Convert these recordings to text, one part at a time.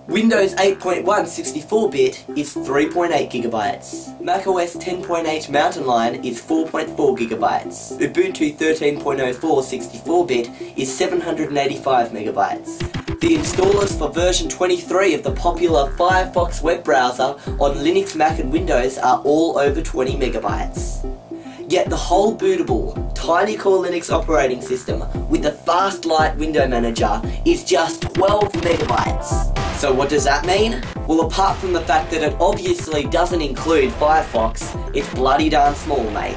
Windows 8.1 64-bit is 3.8 gigabytes. macOS 10.8 Mountain Lion is 4.4 gigabytes. Ubuntu 13.04 64-bit is 785 megabytes. The installers for version 23 of the popular Firefox web browser on Linux, Mac and Windows are all over 20 megabytes. Yet the whole bootable Tinycore Linux operating system with the fast light window manager is just 12 megabytes. So what does that mean? Well, apart from the fact that it obviously doesn't include Firefox, it's bloody darn small, mate.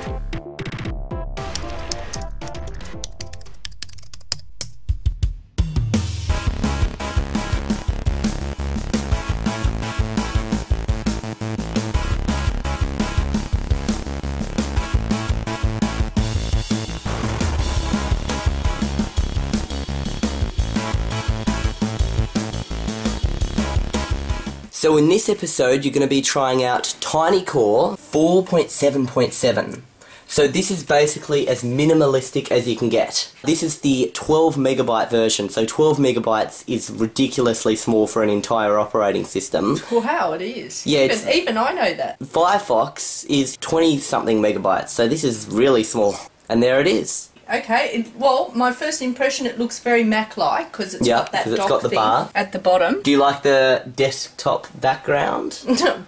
So in this episode you're going to be trying out Tinycore 4.7.7. So this is basically as minimalistic as you can get. This is the 12 megabyte version, so 12 megabytes is ridiculously small for an entire operating system. Wow, it is. Yeah, even I know that. Firefox is 20 something megabytes, so this is really small. And there it is. Okay, well, my first impression, it looks very Mac-like because it's got that dock thing at the bottom. Do you like the desktop background?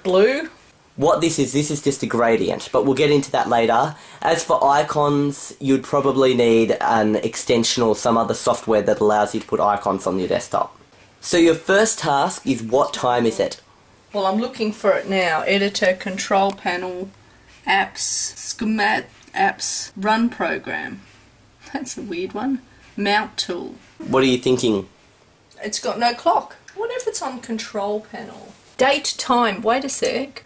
Blue. What this is just a gradient, but we'll get into that later. As for icons, you'd probably need an extension or some other software that allows you to put icons on your desktop. So your first task is, what time is it? Well, I'm looking for it now. Editor, control panel, apps, schematic, apps, run program. That's a weird one. Mount tool. What are you thinking? It's got no clock. What if it's on control panel? Date, time. Wait a sec.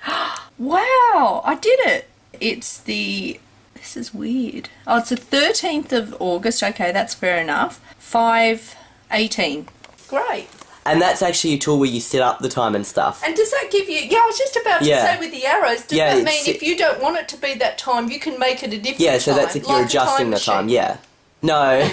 Wow, I did it. It's the... This is weird. Oh, it's the 13th of August. Okay, that's fair enough. 5:18. Great. And that's actually a tool where you set up the time and stuff. And does that give you... Yeah, I was just about to say with the arrows, does that mean if you don't want it to be that time, you can make it a different time? Yeah, so that's if you're adjusting the time, yeah. No.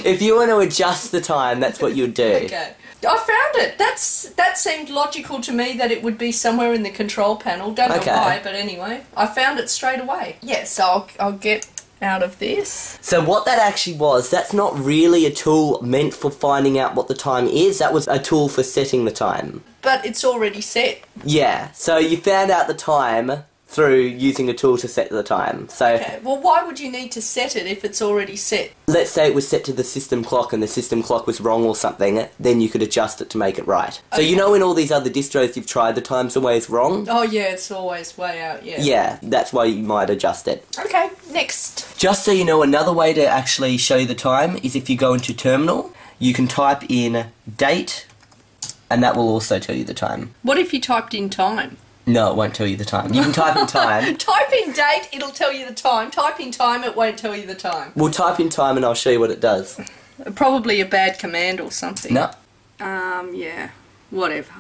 If you want to adjust the time, that's what you'd do. Okay. I found it. That seemed logical to me, that it would be somewhere in the control panel. Don't know why, but anyway. I found it straight away. Yes, so I'll get out of this. So what that actually was, that's not really a tool meant for finding out what the time is. That was a tool for setting the time. But it's already set. Yeah, so you found out the time through using a tool to set the time. So, okay, well, why would you need to set it if it's already set? Let's say it was set to the system clock and the system clock was wrong or something, then you could adjust it to make it right. So you know in all these other distros you've tried, the time's always wrong? Oh yeah, it's always way out, yeah. Yeah, that's why you might adjust it. Okay, next. Just so you know, another way to actually show you the time is if you go into terminal, you can type in date, and that will also tell you the time. What if you typed in time? No, it won't tell you the time. You can type in time. Type in date, it'll tell you the time. Type in time, it won't tell you the time. We'll type in time and I'll show you what it does. Probably a bad command or something. No. Yeah. Whatever.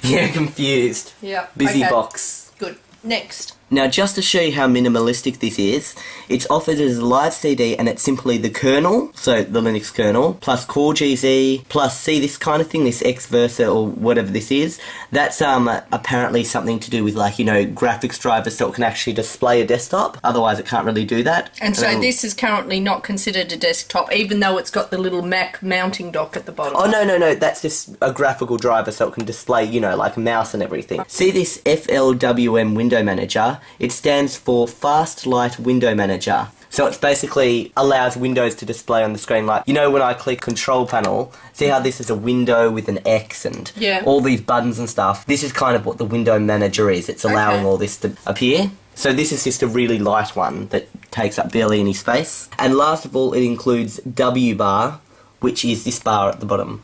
You're confused. Yeah. Busy box. Good. Next. Now, just to show you how minimalistic this is, it's offered as a live CD and it's simply the kernel, so the Linux kernel, plus Core GZ, plus see this kind of thing, this Xversa or whatever this is. That's apparently something to do with, like, you know, graphics drivers so it can actually display a desktop, otherwise it can't really do that. And so this is currently not considered a desktop, even though it's got the little Mac mounting dock at the bottom. Oh, no, that's just a graphical driver so it can display, you know, like a mouse and everything. See this FLWM window manager? It stands for Fast Light Window Manager. So it basically allows Windows to display on the screen, like, you know, when I click Control Panel, see how this is a window with an X and all these buttons and stuff? This is kind of what the Window Manager is. It's allowing all this to appear. So this is just a really light one that takes up barely any space. And last of all, it includes wbar, which is this bar at the bottom.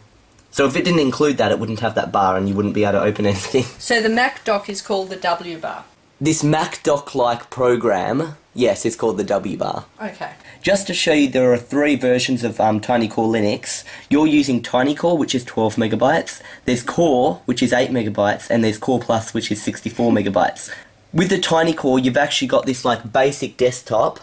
So if it didn't include that, it wouldn't have that bar and you wouldn't be able to open anything. So the Mac dock is called the wbar. This Mac dock-like program, yes, it's called the wbar. Okay. Just to show you, there are 3 versions of Tinycore Linux. You're using Tinycore, which is 12 megabytes. There's Core, which is 8 megabytes, and there's Core Plus, which is 64 megabytes. With the Tinycore, you've actually got this like basic desktop,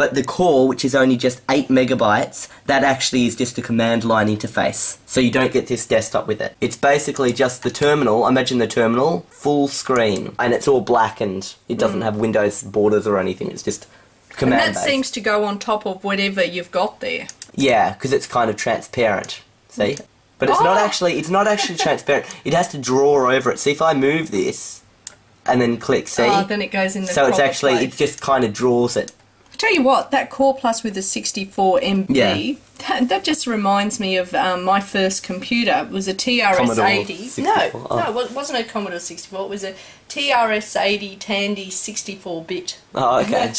But the core, which is only just 8 megabytes, that actually is just a command line interface. So you don't get this desktop with it. It's basically just the terminal, imagine the terminal, full screen. And it's all black and it doesn't have Windows borders or anything, it's just command-based. And that seems to go on top of whatever you've got there. Yeah, because it's kind of transparent, see? But it's not actually transparent. It has to draw over it. See, if I move this and then click, see? Oh, then it goes in the So it's proper actually, place. it just kind of draws it. Tell you what, that Core Plus with the 64 MB, that just reminds me of my first computer. It was a TRS-80. No, it wasn't a Commodore 64. It was a TRS-80 Tandy 64-bit. Oh, okay.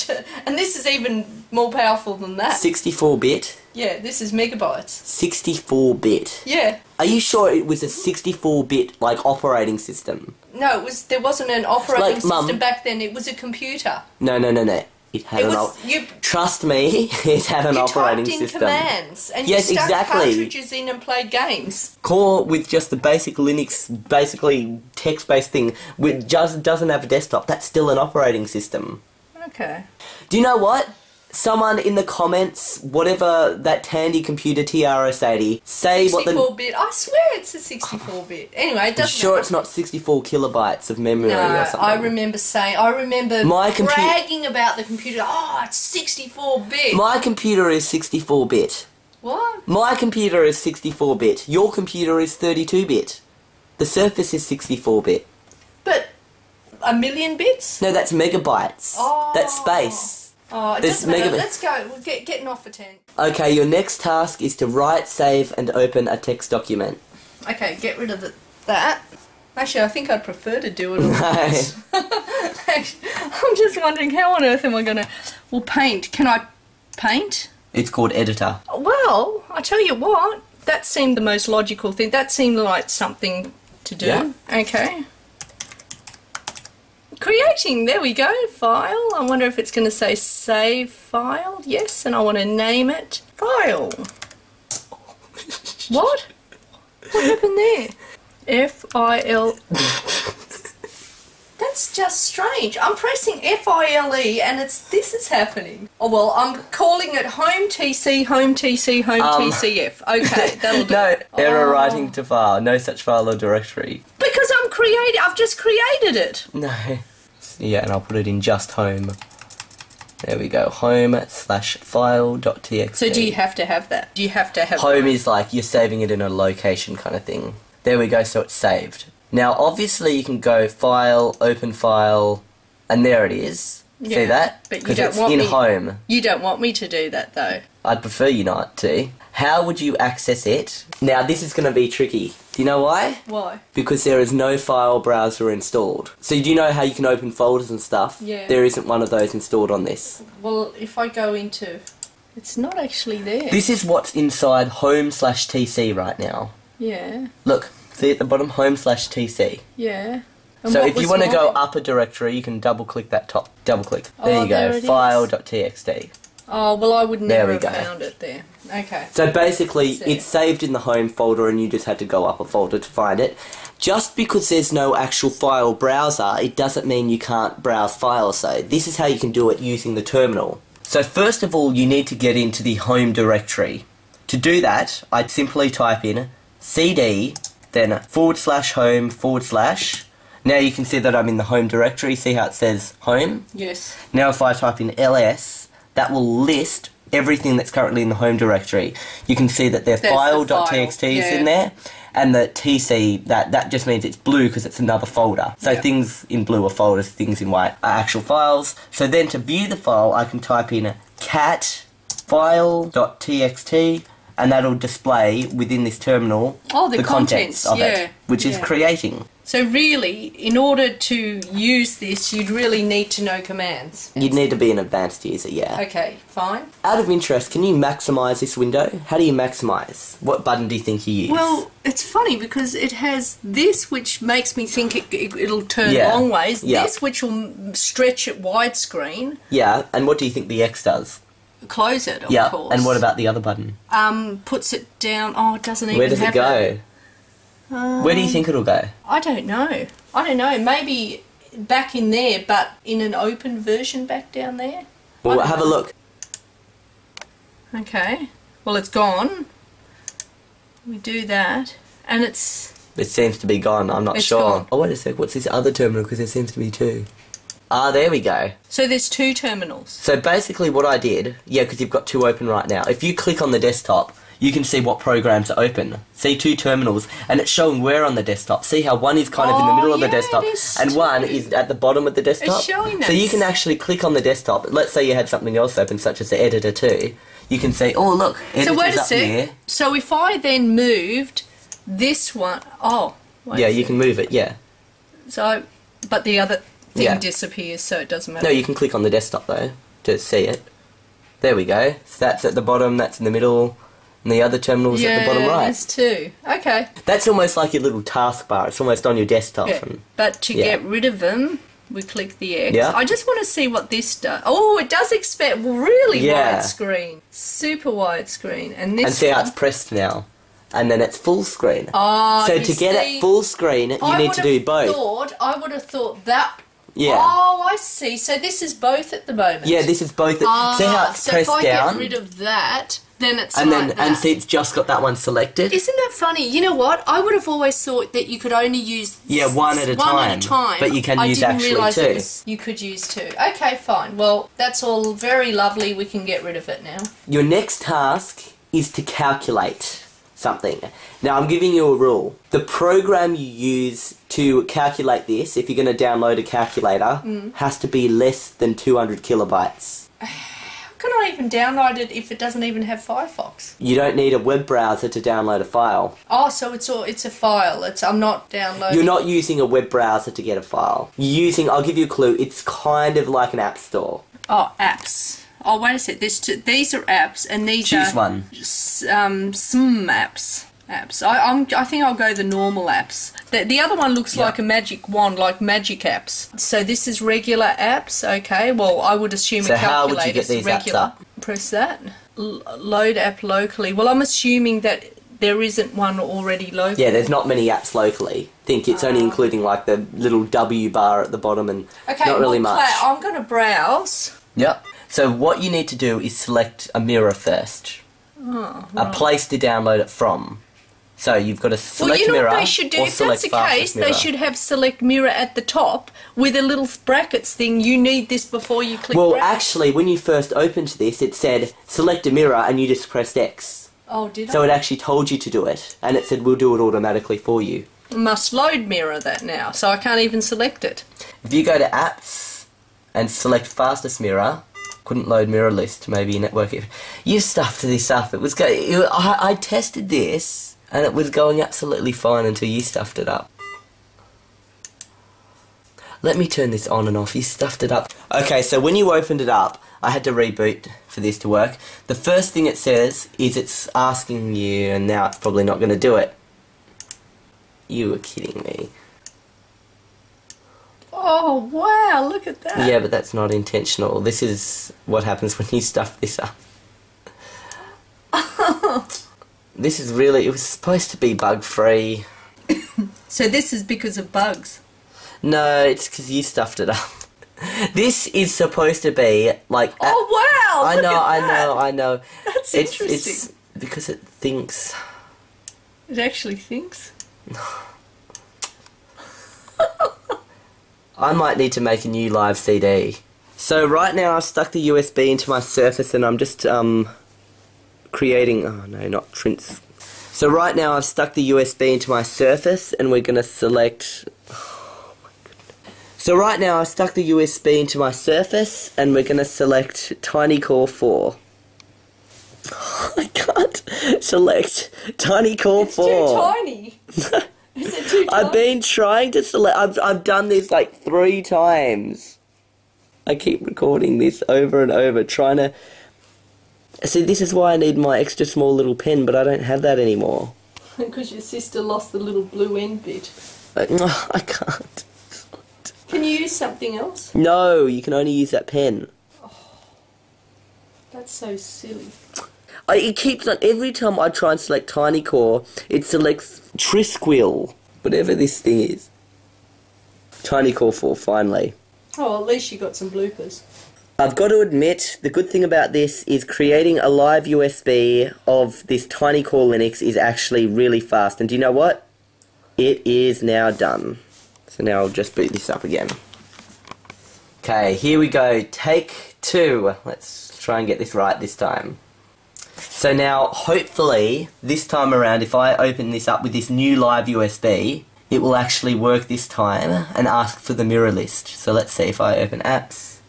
And this is even more powerful than that. 64-bit? Yeah, this is megabytes. 64-bit? Yeah. Are you sure it was a 64-bit, like, operating system? No, there wasn't an operating system Mum, back then. It was a computer. No. It had trust me, it had an operating system. You typed in commands and yes, you stuck exactly. cartridges in and played games. Core with just the basic Linux, basically text-based thing, which just doesn't have a desktop. That's still an operating system. Okay. Do you know what? Someone in the comments, whatever that Tandy computer TRS-80, say what the... 64-bit. I swear it's a 64-bit. Anyway, it doesn't sure it's not 64 kilobytes of memory or something? I remember bragging about the computer. Oh, it's 64-bit. My computer is 64-bit. What? My computer is 64-bit. Your computer is 32-bit. The Surface is 64-bit. But a million bits? No, that's megabytes. Oh. That's space. Oh, it doesn't matter. Let's go. We're getting off for 10. Okay, your next task is to write, save, and open a text document. Okay, get rid of that. Actually, I think I'd prefer to do it all No. I'm just wondering, how on earth am I going to... Well, paint. Can I paint? It's called Editor. Well, I tell you what, that seemed the most logical thing. That seemed like something to do. Yeah. Okay. Creating, there we go, file. I wonder if it's going to say save file. Yes, and I want to name it file. What? What happened there? F-I-L... That's just strange. I'm pressing F-I-L-E and this is happening. Oh, well, I'm calling it home TC, home TC, home TCF. Okay, that'll do. No, error writing to file. No such file or directory. Because I've just created it. No. Yeah, and I'll put it in just home. There we go. home/file.txt. So do you have to have that? Do you have to have home is like you're saving it in a location kind of thing. There we go, so it's saved. Now, obviously, you can go File, Open File, and there it is. Yeah, see that? But because it's in Home. You don't want me to do that, though. I'd prefer you not to. How would you access it? Now, this is going to be tricky. Do you know why? Why? Because there is no file browser installed. So do you know how you can open folders and stuff? Yeah. There isn't one of those installed on this. Well, if I go into... It's not actually there. This is what's inside home/TC right now. Yeah. Look, see at the bottom, home/TC. Yeah. And so if you want to go up a directory, you can double-click that top. Double-click. There you go, file.txt. Oh, well, I would never have found it there. Okay. So basically, it's saved in the home folder and you just had to go up a folder to find it. Just because there's no actual file browser, it doesn't mean you can't browse files. So this is how you can do it using the terminal. So first of all, you need to get into the home directory. To do that, I'd simply type in cd, then /home/. Now you can see that I'm in the home directory. See how it says home? Yes. Now if I type in ls, that will list everything that's currently in the home directory. You can see that their file.txt is in there, and the tc, that just means it's blue because it's another folder. So things in blue are folders, things in white are actual files. So then to view the file, I can type in cat file.txt, and that'll display within this terminal the contents of it, which is creating. So really, in order to use this, you'd really need to know commands. You'd need to be an advanced user, yeah. Okay, fine. Out of interest, can you maximise this window? How do you maximise? What button do you think you use? Well, it's funny because it has this, which makes me think it'll turn long ways. This, which will stretch it widescreen. Yeah, and what do you think the X does? Close it, of course. And what about the other button? Puts it down. Oh, it doesn't even Where does it go? It. Where do you think it'll go? I don't know. Maybe back in there, but in an open version back down there. Well, have a look. Okay. Well, it's gone. We do that, and it's... It seems to be gone, I'm not sure. Gone. Oh, wait a sec, what's this other terminal? Because there seems to be two. Ah, there we go. So there's two terminals. So basically what I did, yeah, because you've got two open right now. If you click on the desktop, you can see what programs are open. See two terminals, and it's showing where on the desktop. See how one is kind of in the middle of the desktop, and one is at the bottom of the desktop? It's showing us. So you can actually click on the desktop. Let's say you had something else open, such as the editor too. You can say, oh look, editor's so wait a up sec. there. So if I then moved this one... Oh. Yeah, you can move it, yeah. So, but the other thing disappears, so it doesn't matter. No, you can click on the desktop though, to see it. There we go. So that's at the bottom, that's in the middle, and the other terminal's at the bottom right. Yeah, there's two. Okay. That's almost like your little taskbar. It's almost on your desktop. Yeah. And, But to get rid of them, we click the X. Yeah. I just want to see what this does. Oh, it does expand really wide screen. Super wide screen. And this and see how it's pressed now. And then it's full screen. Oh, so to get it full screen, you need to do both. I would have thought that... Yeah. Oh, I see. So this is both at the moment. Yeah, this is both. See how it's pressed so if I down? get rid of that, then it's and like then and see it's just got that one selected. Isn't that funny? You know what? I would have always thought that you could only use one at a time. But you can use actually two. You could use two. Okay, fine. Well, that's all very lovely. We can get rid of it now. Your next task is to calculate something. Now I'm giving you a rule. The program you use to calculate this, if you're going to download a calculator, has to be less than 200 kilobytes. How can I even download it if it doesn't even have Firefox? You don't need a web browser to download a file. Oh, so it's a file. I'm not downloading. You're not using a web browser to get a file. You're using, I'll give you a clue, it's kind of like an app store. Oh, apps. Oh, wait a sec. These are apps, and these Choose are... one. Some apps. I think I'll go the normal apps. The other one looks like a magic wand, like magic apps. So this is regular apps, okay. Well, I would assume a calculator. So how would you get these apps up? Press that. Load app locally. Well, I'm assuming that there isn't one already locally. Yeah, there's not many apps locally. Think it's only including like the little W bar at the bottom and not really much. Claire, I'm going to browse. Yep. So what you need to do is select a mirror first. Oh, right. A place to download it from. So you've got to select mirror. Well, you know what they should do? If that's the case, they should have select mirror at the top with a little brackets thing. You need this before you click Well, brackets. actually, when you first opened this, it said select a mirror and you just pressed X. Oh, did I? So it actually told you to do it. And it said we'll do it automatically for you. Must load mirror that now, so I can't even select it. If you go to apps and select fastest mirror, couldn't load mirror list, maybe your network. You stuffed this up. It was I tested this and it was going absolutely fine until you stuffed it up. Let me turn this on and off. You stuffed it up. Okay, so when you opened it up, I had to reboot for this to work. The first thing it says is it's asking you, and now it's probably not going to do it. You were kidding me. Oh, wow, look at that. Yeah, but that's not intentional. This is what happens when you stuff this up. This is really... It was supposed to be bug-free. So this is because of bugs? No, it's because you stuffed it up. This is supposed to be, like... Oh, wow! I know. That's interesting. interesting. It's because it thinks... It actually thinks? I might need to make a new live CD. So right now I've stuck the USB into my Surface and I'm just creating... Oh no, not Trints. So right now I've stuck the USB into my Surface and we're going to select... Oh my goodness. So right now I've stuck the USB into my Surface and we're going to select Tinycore 4. I can't select Tinycore 4. It's too tiny. Is it too tiny? I've been trying to select... I've done this like 3 times. I keep recording this over and over, trying to... See, this is why I need my extra small little pen, but I don't have that anymore. Because your sister lost the little blue end bit. I can't. Can you use something else? No, you can only use that pen. Oh, that's so silly. It keeps on... Every time I try and select Tinycore, it selects Trisquil, whatever this thing is. Tinycore 4, finally. Oh, at least you got some bloopers. I've got to admit, the good thing about this is creating a live USB of this Tinycore Linux is actually really fast. And do you know what? It is now done. So now I'll just boot this up again. Okay, here we go. Take 2. Let's try and get this right this time. So now, hopefully, this time around, if I open this up with this new live USB, it will actually work this time and ask for the mirror list. So let's see if I open apps.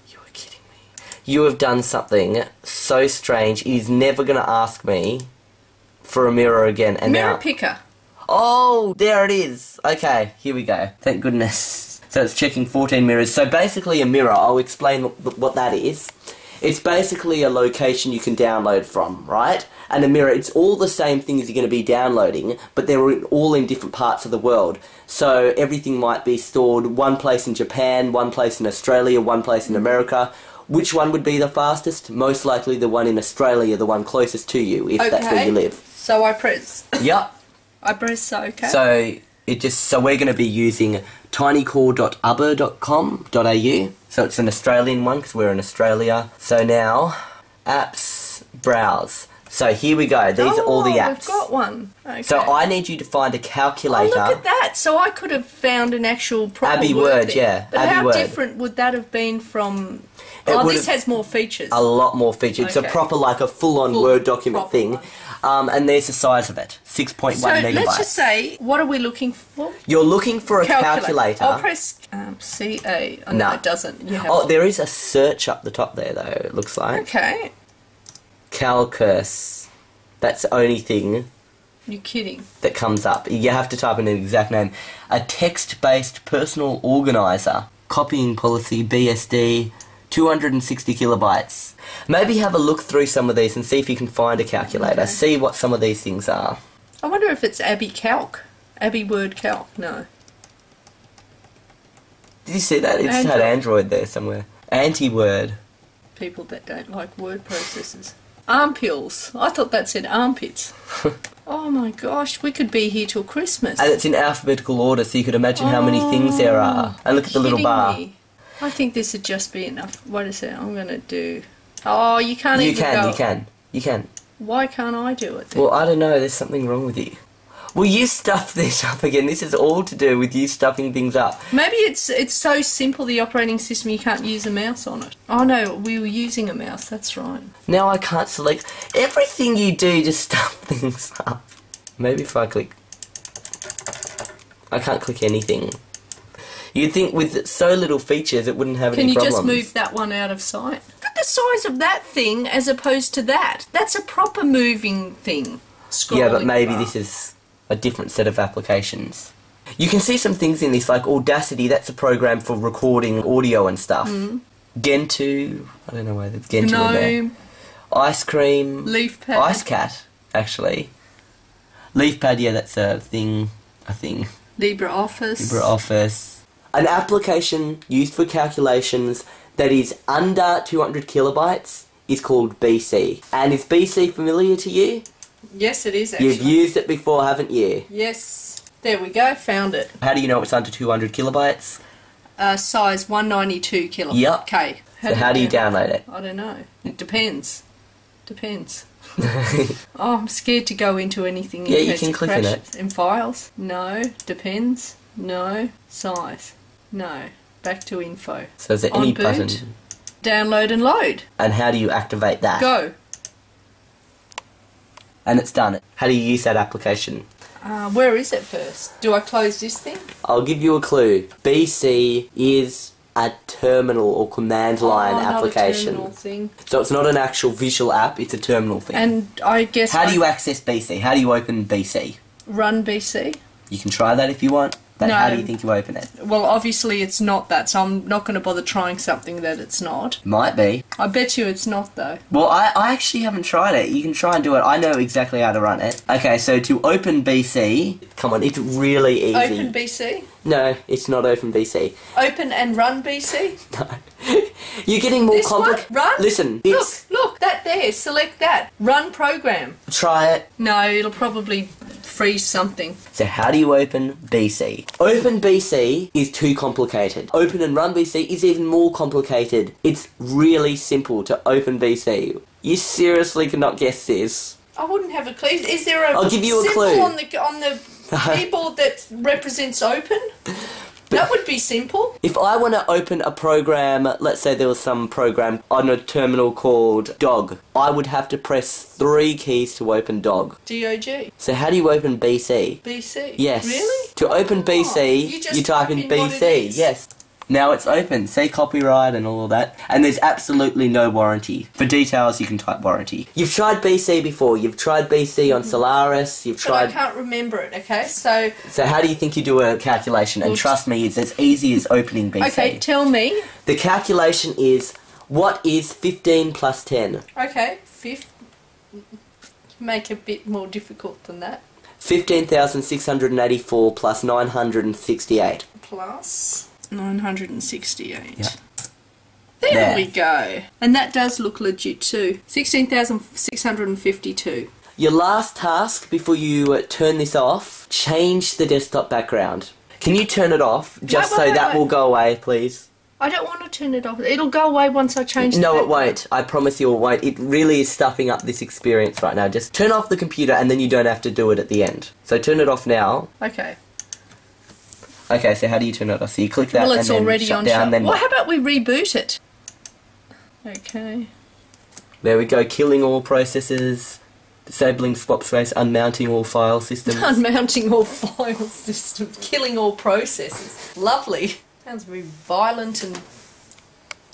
You are kidding me. You have done something so strange. It is never going to ask me for a mirror again. And mirror now, picker. oh, there it is. Okay, here we go. Thank goodness. So it's checking 14 mirrors. So basically a mirror, I'll explain what that is. It's basically a location you can download from, right? And a mirror, it's all the same things you're going to be downloading, but they're all in different parts of the world. So everything might be stored one place in Japan, one place in Australia, one place in America. Which one would be the fastest? Most likely the one in Australia, the one closest to you, if that's where you live. So I press... Yep. I press OK. So we're going to be using tinycore.ubber.com.au. So it's an Australian one because we're in Australia. So now, apps, browse. So here we go. These are all the apps. I've got one. Okay. So I need you to find a calculator. Oh, look at that. So I could have found an actual proper Abby Word Word, yeah. But Abby how Word. different would that have been from... this has more features. A lot more features. It's a proper, like a full-on Word document thing. And there's the size of it. 6.1 megabytes. Let's just say, what are we looking for? You're looking for a calculator. I'll press CA. Oh, no, it doesn't. Oh, there is a search up the top there, though, it looks like. Okay. Calcus. That's the only thing... You're kidding. ...that comes up. You have to type in an exact name. A text-based personal organizer. Copying policy, BSD, 260 kilobytes. Maybe have a look through some of these and see if you can find a calculator. Okay. See what some of these things are. I wonder if it's Abby Calc. Abby Word Calc. No. Did you see that? It's had Android there somewhere. Anti-word. People that don't like word processors. Arm pills. I thought that said armpits. Oh my gosh, we could be here till Christmas. And it's in alphabetical order, so you could imagine how many things there are. And look at the little bar. I think this would just be enough. What is it? I'm going to do... Oh, you can't even go... You can. Why can't I do it then? Well, I don't know. There's something wrong with you. Will you stuff this up again? This is all to do with you stuffing things up. Maybe it's so simple, the operating system, you can't use a mouse on it. Oh no, we were using a mouse, that's right. Now I can't select... Everything you do just stuff things up. Maybe if I click... I can't click anything. You'd think with so little features it wouldn't have any problems. Can you just move that one out of sight? Look at the size of that thing as opposed to that. That's a proper moving thing. Yeah, but maybe this is a different set of applications. You can see some things in this, like Audacity, that's a program for recording audio and stuff. Gentoo, I don't know why there's Gentoo in there. Ice Cream. Leafpad. Icecat, actually. Leafpad, yeah, that's a thing. Libre Office. Libre Office. An application used for calculations that is under 200 kilobytes is called BC. And is BC familiar to you? Yes, it is, actually. You've used it before, haven't you? Yes. There we go, found it. How do you know it's under 200 kilobytes? Size 192 kilobytes. Yep. Okay. So how do you download it? I don't know. It depends. Oh, I'm scared to go into anything. Yeah, you can click in it. In files? No. Depends? No. Size? No. Back to info. So is there any button? Download and load. And how do you activate that? Go. And it's done. How do you use that application? Where is it first? Do I close this thing? I'll give you a clue. BC is a terminal or command line application. Not a terminal thing. So it's not an actual visual app, it's a terminal thing. And I guess... How do you access BC? How do you open BC? Run BC. You can try that if you want. But how do you think you open it? Well, obviously it's not that, so I'm not going to bother trying something that it's not. Might be. I bet you it's not, though. Well, I actually haven't tried it. You can try and do it. I know exactly how to run it. Okay, so to open BC... Come on, it's really easy. Open BC? No, it's not open BC. Open and run BC? No. You're getting more complicated. Run? Listen, it's... Look, that there. Select that. Run program. Try it. No, it'll probably freeze something. So how do you open BC? Open BC is too complicated. Open and run BC is even more complicated. It's really simple to open BC. You seriously cannot guess this. I wouldn't have a clue. Is there a I'll give you a symbol clue. on the keyboard that represents open? That would be simple. If I want to open a program, let's say there was some program on a terminal called dog, I would have to press 3 keys to open dog. DOG. So how do you open BC? BC. Yes. Really? To open BC, you type in what it BC. is. Yes. Now it's open. See copyright and all of that. And there's absolutely no warranty. For details, you can type warranty. You've tried BC before. You've tried BC on Solaris. You've But tried... I can't remember it, okay? So how do you think you do a calculation? And trust me, it's as easy as opening BC. okay, tell me. The calculation is, what is 15 plus 10? Okay, make it a bit more difficult than that. 15,684 plus 968. Plus 968. Yeah. There we go. And that does look legit too. 16,652. Your last task before you turn this off, change the desktop background. Can you turn it off just so that will go away, please? I don't want to turn it off. It'll go away once I change the No, it background. won't. I promise you it won't. It really is stuffing up this experience right now. Just turn off the computer and then you don't have to do it at the end. So turn it off now. Okay. Okay, so how do you turn it off? So you click that Well, and it's then already shut on. down. Then well, how about we reboot it? Okay. there we go. Killing all processes, disabling swap space, unmounting all file systems. Unmounting all file systems, killing all processes. Lovely. Sounds very violent, and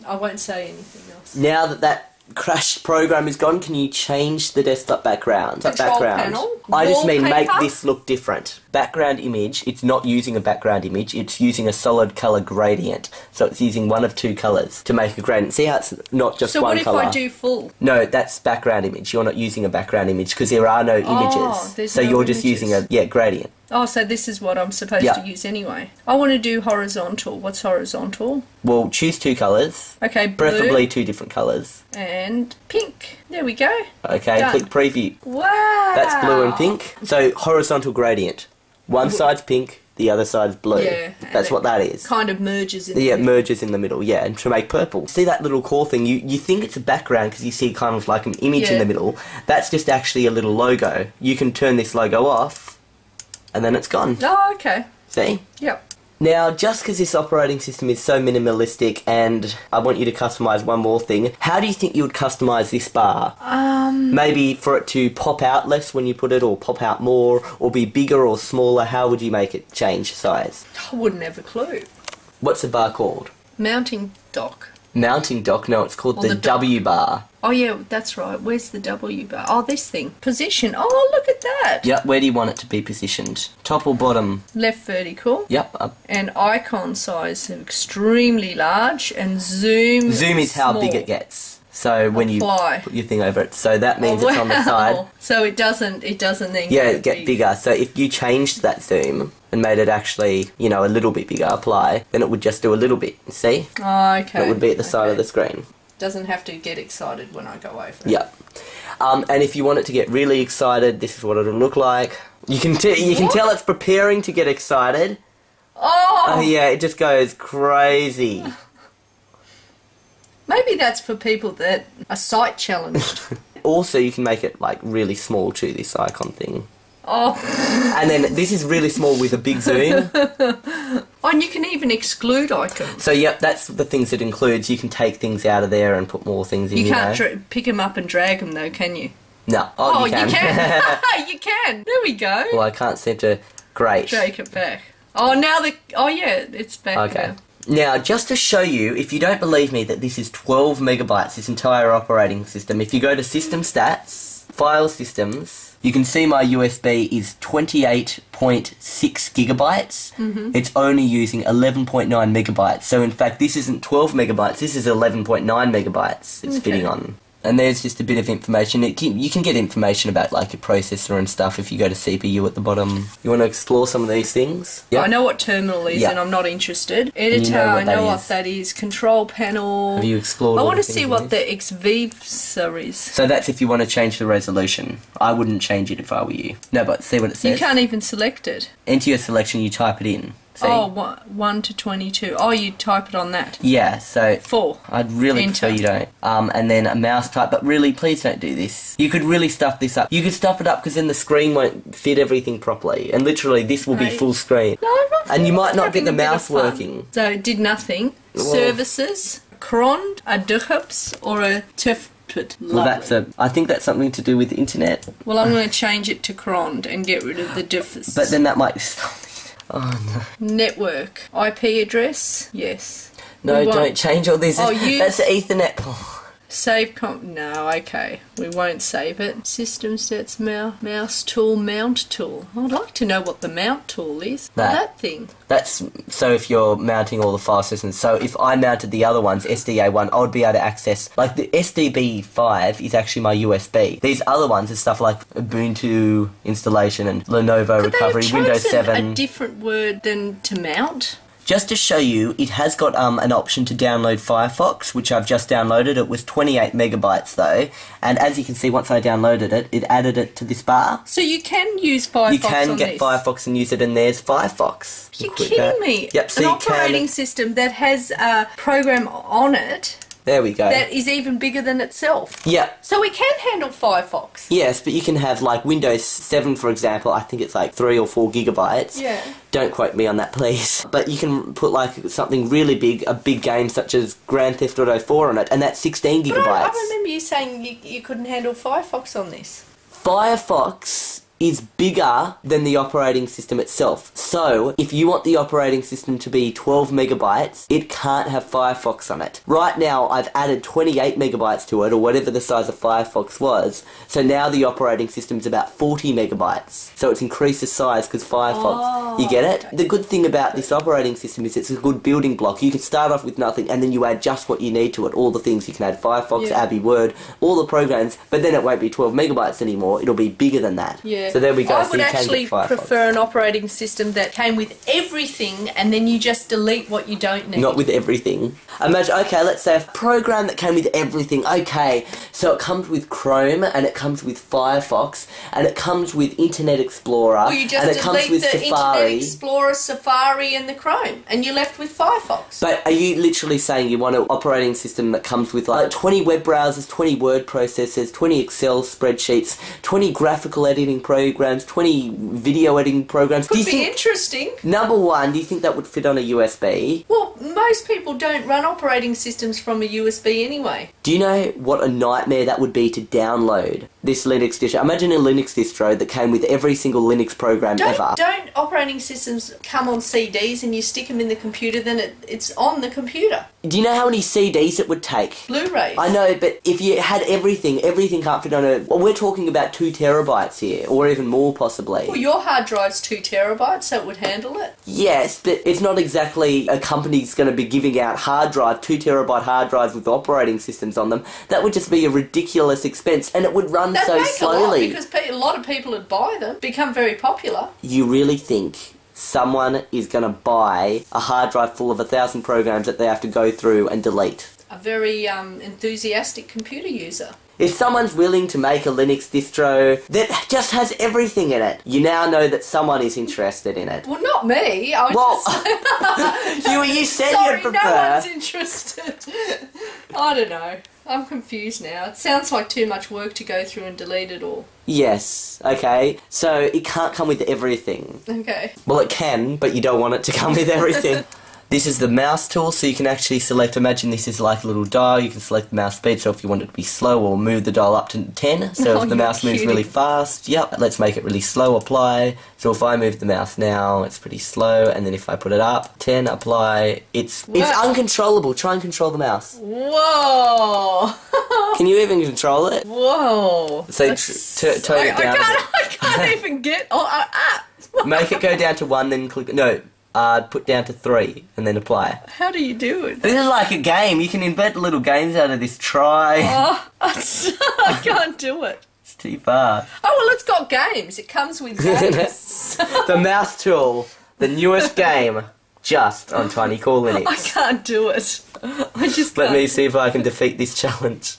I won't say anything else. Now that crashed program is gone, can you change the desktop background? Control panel? I just mean make Wallpaper? this look different. Background image, it's not using a background image, it's using a solid colour gradient. So it's using one of 2 colours to make a gradient. See how it's not just So one what if colour? I do full? No, that's background image. You're not using a background image because there are no images. there's So no you're just images. using a gradient. Oh, so this is what I'm supposed Yeah. to use anyway. I want to do horizontal. What's horizontal? Well, choose 2 colours. Okay, blue Preferably 2 different colours. and pink. There we go. Okay, Done. click preview. Wow. That's blue and pink. So horizontal gradient. One side's pink, the other side's blue. Yeah, and That's it what that is. Kind of merges in Yeah, it the merges in the middle, yeah, and to make purple. See that little core thing? You think it's a background because you see kind of like an image in Yeah. the middle. That's just actually a little logo. You can turn this logo off, and then it's gone. Oh, okay. See? Yep. Now, just because this operating system is so minimalistic, and I want you to customise one more thing, how do you think you would customise this bar? Maybe for it to pop out less when you put it, or pop out more, or be bigger or smaller. How would you make it change size? I wouldn't have a clue. What's the bar called? Mounting dock. Mounting dock? No, it's called the the dock. W bar. Oh yeah, that's right. Where's the W bar? Oh, this thing. Position. Oh, look at that. Yep, where do you want it to be positioned? Top or bottom? Left vertical. Yep, up. And icon size extremely large, and zoom. Zoom is how small. big it gets. So when Apply. you put your thing over it, so that means Oh, it's on the side. So it doesn't then Yeah, get bigger. So if you changed that zoom and made it actually, you know, a little bit bigger, apply, then it would just do a little bit. See? Oh, okay. It would be at the side of the screen. Doesn't have to get excited when I go over it. Yep. And if you want it to get really excited, this is what it'll look like. You can tell it's preparing to get excited. Oh! Yeah, it just goes crazy. Maybe that's for people that are sight challenged. Also, you can make it like really small too, this icon thing. Oh. And then this is really small with a big zoom. Oh, and you can even exclude icons. So yep, that's the things it includes. You can take things out of there and put more things in. You know. can't pick them up and drag them though, can you? No. Oh, you can. You can. You can. There we go. Well, I can't seem to. Great. Drag it back. Oh, now the. Oh, yeah, it's back. Okay. Now. Now, just to show you, if you don't believe me that this is 12 megabytes, this entire operating system, if you go to System Stats, File Systems, you can see my USB is 28.6 gigabytes. It's only using 11.9 megabytes. So, in fact, this isn't 12 megabytes, this is 11.9 megabytes it's fitting on. And there's just a bit of information. You can get information about like your processor and stuff if you go to CPU at the bottom. You want to explore some of these things? Yep. I know what terminal is and I'm not interested. Editor, I know what that is. Control panel. Have you explored I all want the to see things what the XVIVSA is. So that's if you want to change the resolution. I wouldn't change it if I were you. No, but see what it says. You can't even select it. Enter your selection, you type it in. See? Oh, 1 to 22. Oh, you type it on that. Yeah, so 4. I'd really Enter. prefer you don't. And then a mouse type, but really, please don't do this. You could really stuff this up. You could stuff it up because then the screen won't fit everything properly. And literally, this will be full screen. No, I'm not. And you might not get the having a bit of mouse fun. working. So it did nothing. Well- Services, cron, a duhups, or a tuf. Well, I think that's something to do with the internet. Well, I'm going to change it to crond and get rid of the diffs. But then that might... Oh, no. Network. IP address? Yes. No, don't change all these. Oh, That's the Ethernet. Save no, okay. We won't save it. System stats, mouse tool, mount tool. I'd like to know what the mount tool is. That thing. That's so if you're mounting all the file systems. So if I mounted the other ones, SDA1, I would be able to access, like the SDB5 is actually my USB. These other ones are stuff like Ubuntu installation and Lenovo recovery, Windows 7. A different word than to mount? Just to show you, it has got an option to download Firefox, which I've just downloaded. It was 28 megabytes though, and as you can see, once I downloaded it, it added it to this bar. So you can use Firefox. You can get Firefox and use it, and there's Firefox. You're kidding me? Yep. So an operating system that has a program on it. There we go. That is even bigger than itself. Yeah. So we can handle Firefox. Yes, but you can have like Windows 7, for example. I think it's like 3 or 4 gigabytes. Yeah. Don't quote me on that, please. But you can put like something really big, a big game such as Grand Theft Auto 4 on it, and that's 16 gigabytes. But I remember you saying you couldn't handle Firefox on this. Firefox is bigger than the operating system itself. So, if you want the operating system to be 12 megabytes, it can't have Firefox on it. Right now, I've added 28 megabytes to it, or whatever the size of Firefox was, so now the operating system's about 40 megabytes. So it's increased the size because Firefox, you get it? The good thing about this operating system is it's a good building block. You can start off with nothing, and then you add just what you need to it. All the things you can add, Firefox, Abby, Word, all the programs, but then it won't be 12 megabytes anymore, it'll be bigger than that. Yeah. So there we go. I so would you can actually get Firefox. prefer an operating system that came with everything and then you just delete what you don't need. Not with everything. Imagine, okay, let's say a program that came with everything. Okay, so it comes with Chrome, and it comes with Firefox, and it comes with Internet Explorer, Well, you just and it comes delete with the Safari. Internet Explorer, Safari and the Chrome, and you're left with Firefox. But are you literally saying you want an operating system that comes with like 20 web browsers, 20 word processors, 20 Excel spreadsheets, 20 graphical editing programs, 20 video editing programs? Could be interesting. Number one, do you think that would fit on a USB? Well, most people don't run operating systems from a USB anyway. Do you know what a nightmare that would be to download this Linux distro? Imagine a Linux distro that came with every single Linux program ever. Don't operating systems come on CDs and you stick them in the computer, then it's on the computer? Do you know how many CDs it would take? Blu-rays. I know, but if you had everything can't fit on a... Well, we're talking about 2 terabytes here, or even more possibly. Well, your hard drive's 2 terabytes, so it would handle it. Yes, but it's not exactly a company's going to be giving out 2 terabyte hard drives with operating systems on them. That would just be a ridiculous expense, and it would run They'd so make slowly. because a lot of people would buy them, become very popular. You really think someone is going to buy a hard drive full of 1,000 programs that they have to go through and delete? A very enthusiastic computer user. If someone's willing to make a Linux distro that just has everything in it, you now know that someone is interested in it. Well, not me. I was just... you said Sorry, you'd prefer... no one's interested. I don't know. I'm confused now. It sounds like too much work to go through and delete it all. Yes, okay. So it can't come with everything. Okay. Well, it can, but you don't want it to come with everything. This is the mouse tool, so you can actually select, imagine this is like a little dial, you can select the mouse speed, so if you want it to be slow, or move the dial up to 10, so if the mouse moves really fast, let's make it really slow, apply. So if I move the mouse now, it's pretty slow, and then if I put it up, 10, apply, it's uncontrollable. Try and control the mouse. Whoa! Can you even control it? Whoa! So turn it down. I can't even get... Make it go down to 1, then click... No. put down to 3 and then apply. How do you do it? This is like a game. You can invent little games out of this. Try. Oh, I can't do it. It's too far. Oh, well, it's got games. It comes with games. The mouse tool, the newest game, just on Tinycore Linux. I can't do it. I just can't. Let me see if I can defeat this challenge.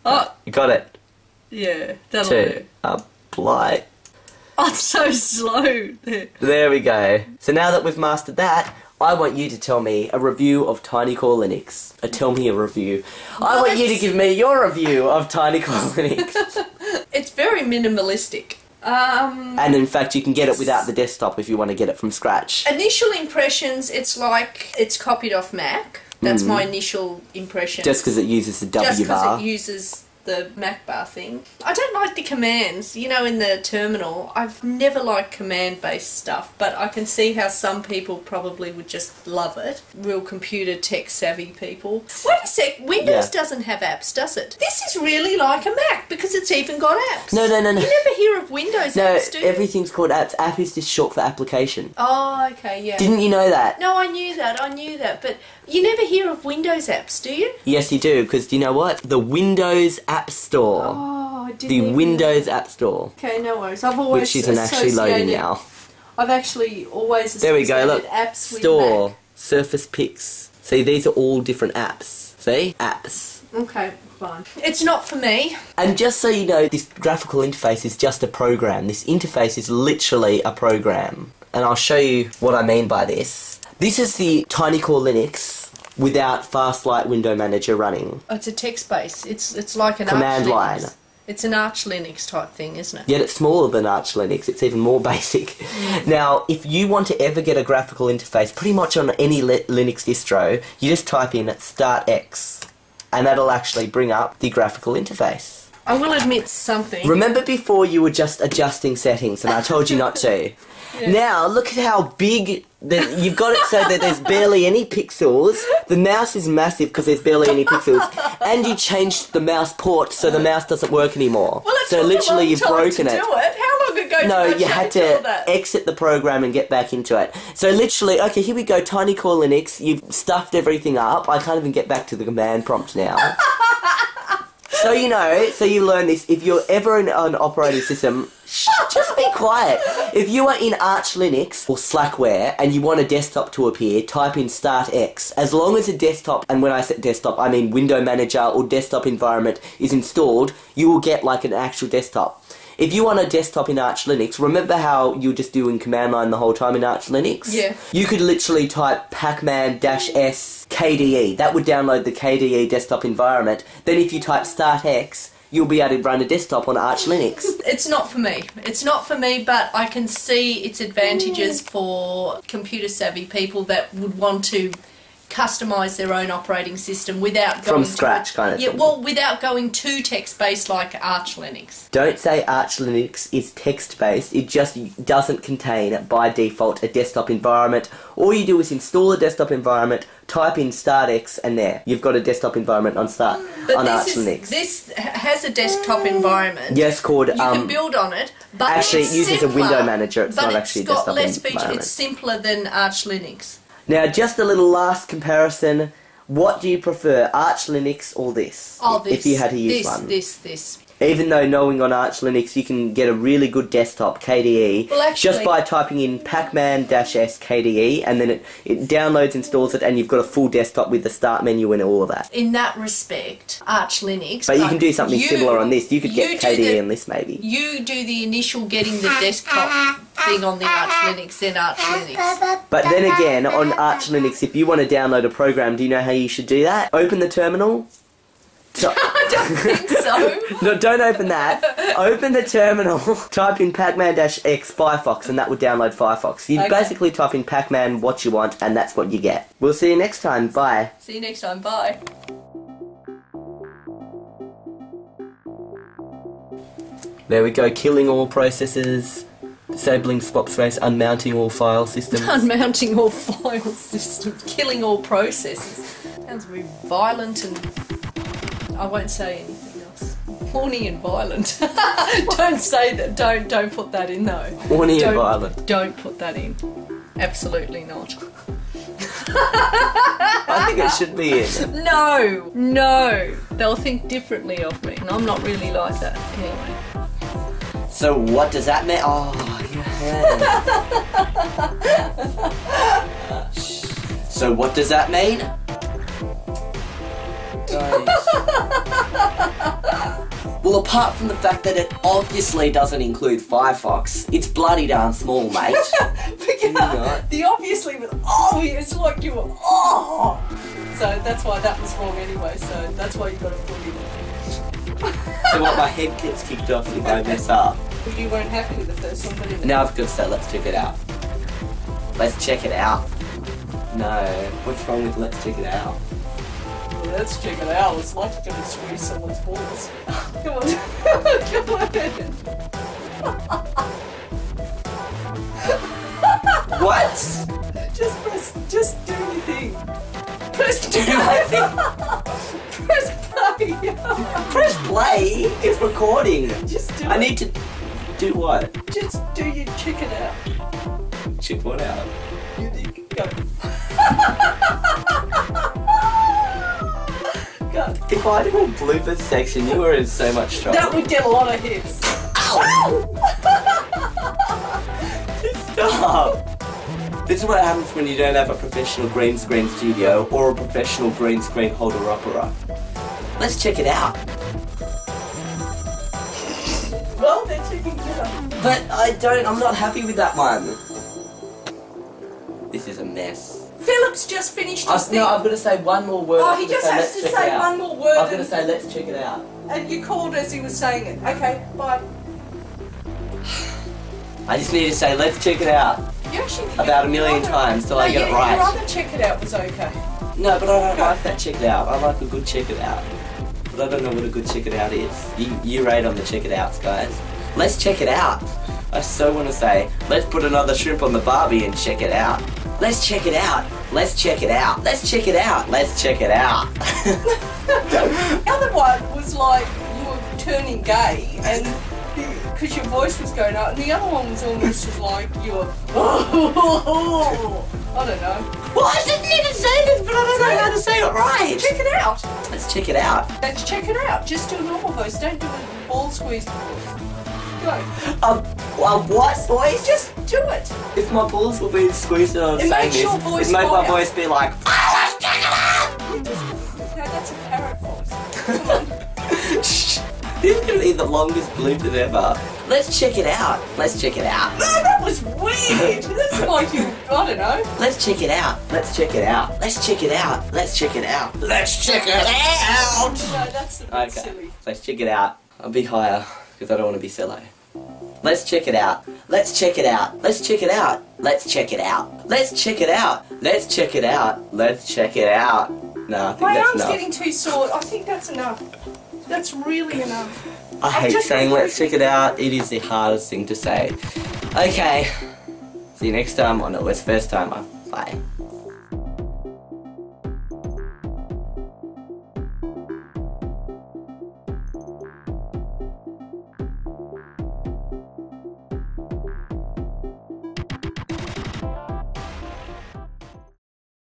Oh. You got it. Yeah, that'll 2. do. Apply. Oh, it's so slow. There we go. So now that we've mastered that, I want you to tell me a review of Tinycore Linux. Tell me a review. I want you to give me your review of Tinycore Linux. It's very minimalistic. And in fact, you can get it without the desktop if you want to get it from scratch. Initial impressions, it's like it's copied off Mac. That's my initial impression. Just because it uses the wbar. Just because it uses the Mac bar thing. I don't like the commands, you know, in the terminal. I've never liked command-based stuff, but I can see how some people probably would just love it. Real computer tech-savvy people. Wait a sec, Windows doesn't have apps, does it? This is really like a Mac, because it's even got apps. No. You never hear of Windows apps, do you? No, everything's called apps. App is just short for application. Oh, okay, yeah. Didn't you know that? No, I knew that, but you never hear of Windows apps, do you? Yes, you do, because do you know what? The Windows App Store. Oh, I didn't The even Windows App Store. Okay, no worries. I've always Which isn't actually loading now. I've actually always There we go, look. apps with Store, Mac. Surface Pics. See, these are all different apps. See? Apps. Okay, fine. It's not for me. And just so you know, this graphical interface is just a program. This interface is literally a program. And I'll show you what I mean by this. This is the Tinycore Linux without Fastlight Window Manager running. Oh, it's a text base. It's like an Command Arch line. Linux. It's an Arch Linux type thing, isn't it? Yet it's smaller than Arch Linux. It's even more basic. Now, if you want to ever get a graphical interface, pretty much on any Linux distro, you just type in start X, and that'll actually bring up the graphical interface. I will admit something. Remember before you were just adjusting settings and I told you not to? Yeah. Now, look at how big... You've got it so that there's barely any pixels. The mouse is massive because there's barely any pixels. And you changed the mouse port so the mouse doesn't work anymore. Well, it so took literally a long you've time broken to it. do it. How long ago No, did I you had change all to that? exit the program and get back into it. So literally, okay, here we go, Tinycore Linux. You've stuffed everything up. I can't even get back to the command prompt now. So you know, so you learn this. If you're ever in an operating system, just be quiet. If you are in Arch Linux or Slackware and you want a desktop to appear, type in Start X. As long as a desktop, and when I say desktop, I mean window manager or desktop environment is installed, you will get like an actual desktop. If you want a desktop in Arch Linux, remember how you're just doing command line the whole time in Arch Linux? Yeah. You could literally type pacman-s KDE. That would download the KDE desktop environment. Then if you type Start X, you'll be able to run a desktop on Arch Linux. It's not for me. It's not for me, but I can see its advantages for computer savvy people that would want to customise their own operating system without going From scratch, kind of thing. well, without going too text-based like Arch Linux. Don't say Arch Linux is text-based, it just doesn't contain, by default, a desktop environment. All you do is install a desktop environment, type in Start X, and there. You've got a desktop environment on Arch Linux. This has a desktop environment. Yes, called... You can build on it, but actually, it's it uses simpler, a window manager, it's but not actually a desktop got less features. environment. It's simpler than Arch Linux. Now, just a little last comparison. What do you prefer, Arch Linux or this? Oh, this. If you had to use one. This. Even though knowing on Arch Linux you can get a really good desktop, KDE, Well, actually, just by typing in pacman-s KDE, and then it downloads, installs it, and you've got a full desktop with the start menu and all of that. in that respect, Arch Linux. But you can do something similar on this. You could get KDE on this, maybe. You do the initial getting the desktop thing on the Arch Linux, then Arch Linux. But then again, on Arch Linux, if you want to download a program, do you know how you should do that? Open the terminal. I don't think so. No, don't open that. Open the terminal, type in pacman-x Firefox, and that would download Firefox. You basically type in pacman what you want, and that's what you get. We'll see you next time. Bye. See you next time. Bye. There we go, killing all processes, disabling swap space, unmounting all file systems. Unmounting all file systems, killing all processes. Sounds very violent and... I won't say anything else. Horny and violent. Don't say that. Don't put that in though. Horny and violent. Don't put that in. Absolutely not. I think it should be in. No, no. They'll think differently of me, and I'm not really like that anyway. So what does that mean? Oh, yeah. So what does that mean? Well, apart from the fact that it obviously doesn't include Firefox, it's bloody darn small, mate. The obviously was obvious, like you were, oh! So that's why that was wrong anyway, so that's why you got to put it in. So what, my head gets kicked off if I mess up? Well, you weren't happy with the first one, but anyway. Now I've got to say, let's check it out. Let's check it out. No, what's wrong with let's check it out? Well, let's check it out. It's like you're going to squeeze someone's balls. Come on. Come on. What? Just do your thing. Press Do my thing? Press play. Press play? It's recording. Just do I it. need to do what? Just do your check it out. Check what out? You think, go. Go. If I did a bloopers section, you were in so much trouble. That would get a lot of hits. Ow! Stop! This is what happens when you don't have a professional green screen studio or a professional green screen holder-upper. Let's check it out. Well, they're checking it out. But I'm not happy with that one. This is a mess. Philip's just finished his thing. No, I've got to say one more word. Oh, he just has to say one more word. I've got to say, let's check it out. And you called as he was saying it. Okay, bye. I just need to say, let's check it out. You actually About a million times till I get it right. Your other check it out was okay. No, but I don't like that check it out. I like a good check it out. But I don't know what a good check it out is. You rate on the check it outs, guys. Let's check it out. I so want to say, let's put another shrimp on the Barbie and check it out. Let's check it out. Let's check it out. Let's check it out. Let's check it out. The other one was like you were turning gay and because your voice was going out, and the other one was almost just like you were. I don't know. Well, I didn't need to say this, but I don't know how to say it right. Check it out. Let's check it out. Let's check it out. Just do a normal voice. Don't do a ball squeeze voice. Go. What voice? Just do it. If my balls were being squeezed and I was saying this, it'd make my voice be like, oh, let's check it out! No, that's a parrot voice. Come on. This could be the longest bloopers ever. Let's check it out. Let's check it out. No, that was weird. That's like you, I don't know. Let's check it out. Let's check it out. Let's check it out. Let's check it out. Let's check it out. No, that's a bit silly. Let's check it out. I'll be higher because I don't want to be silly. Let's check it out. Let's check it out. Let's check it out. Let's check it out. Let's check it out. Let's check it out. Let's check it out. No, I think My that's arm's enough. getting too sore. I think that's enough. That's really enough. I hate saying let's check it out. It is the hardest thing to say. Okay. See you next time on OSFirstTimer. Bye.